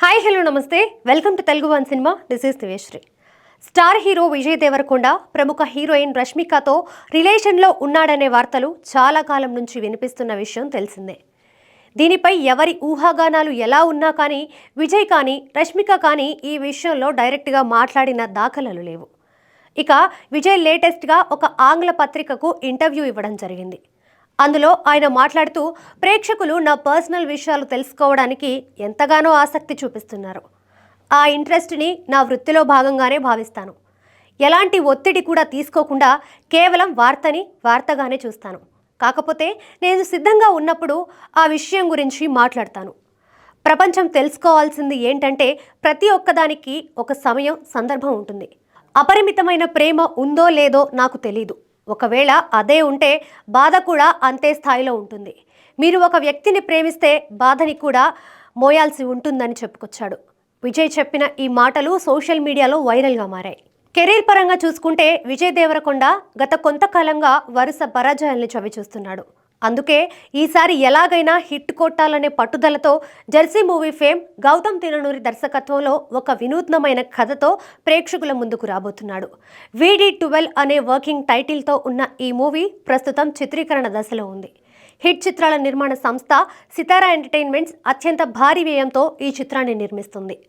Hi hello namaste welcome to Telugu one cinema. This is Diveshri. Star hero Vijay Deverakonda ప్రముఖ heroine రష్మికతో రిలేషన్లో ఉన్నాడనే వార్తలు చాలా కాలం నుంచి వినిపిస్తున్న విషయం తెలిసిందే. దీనిపై ఎవరి ఊహాగానాలు ఎలా ఉన్నా కానీ విజయ్ కానీ రష్మిక కానీ ఈ విషయంలో డైరెక్ట్గా మాట్లాడిన దాఖలాలు లేవు. ఇక విజయ్ లేటెస్ట్గా ఒక ఆంగ్ల పత్రికకు ఇంటర్వ్యూ ఇవ్వడం జరిగింది. అందులో ఆయన మాట్లాడుతూ ప్రేక్షకులు నా పర్సనల్ విషయాలు తెలుసుకోవడానికి ఎంతగానో ఆసక్తి చూపిస్తున్నారు. ఆ ఇంట్రెస్ట్ని నా వృత్తిలో భాగంగానే భావిస్తాను. ఎలాంటి ఒత్తిడి కూడా తీసుకోకుండా కేవలం వార్తగానే చూస్తాను. కాకపోతే నేను సిద్ధంగా ఉన్నప్పుడు ఆ విషయం గురించి మాట్లాడతాను. ప్రపంచం తెలుసుకోవాల్సింది ఏంటంటే ప్రతి ఒక్కదానికి ఒక సమయం, సందర్భం ఉంటుంది. అపరిమితమైన ప్రేమ ఉందో లేదో నాకు తెలీదు. ఒకవేళ అదే ఉంటే బాధ కూడా అంతే స్థాయిలో ఉంటుంది. మీరు ఒక వ్యక్తిని ప్రేమిస్తే బాధని కూడా మోయాల్సి ఉంటుందని చెప్పుకొచ్చాడు. విజయ్ చెప్పిన ఈ మాటలు సోషల్ మీడియాలో వైరల్గా మారాయి. కెరీర్ పరంగా చూసుకుంటే విజయ్ దేవరకొండ గత కొంతకాలంగా వరుస పరాజయాల్ని చవిచూస్తున్నాడు. అందుకే ఈసారి ఎలాగైనా హిట్ కొట్టాలనే పట్టుదలతో జెర్సీ మూవీ ఫేమ్ గౌతమ్ తిరునూరి దర్శకత్వంలో ఒక వినూత్నమైన కథతో ప్రేక్షకుల ముందుకు రాబోతున్నాడు. VD12 అనే వర్కింగ్ టైటిల్తో ఉన్న ఈ మూవీ ప్రస్తుతం చిత్రీకరణ దశలో ఉంది. హిట్ చిత్రాల నిర్మాణ సంస్థ సితారా ఎంటర్టైన్మెంట్స్ అత్యంత భారీ వ్యయంతో ఈ చిత్రాన్ని నిర్మిస్తుంది.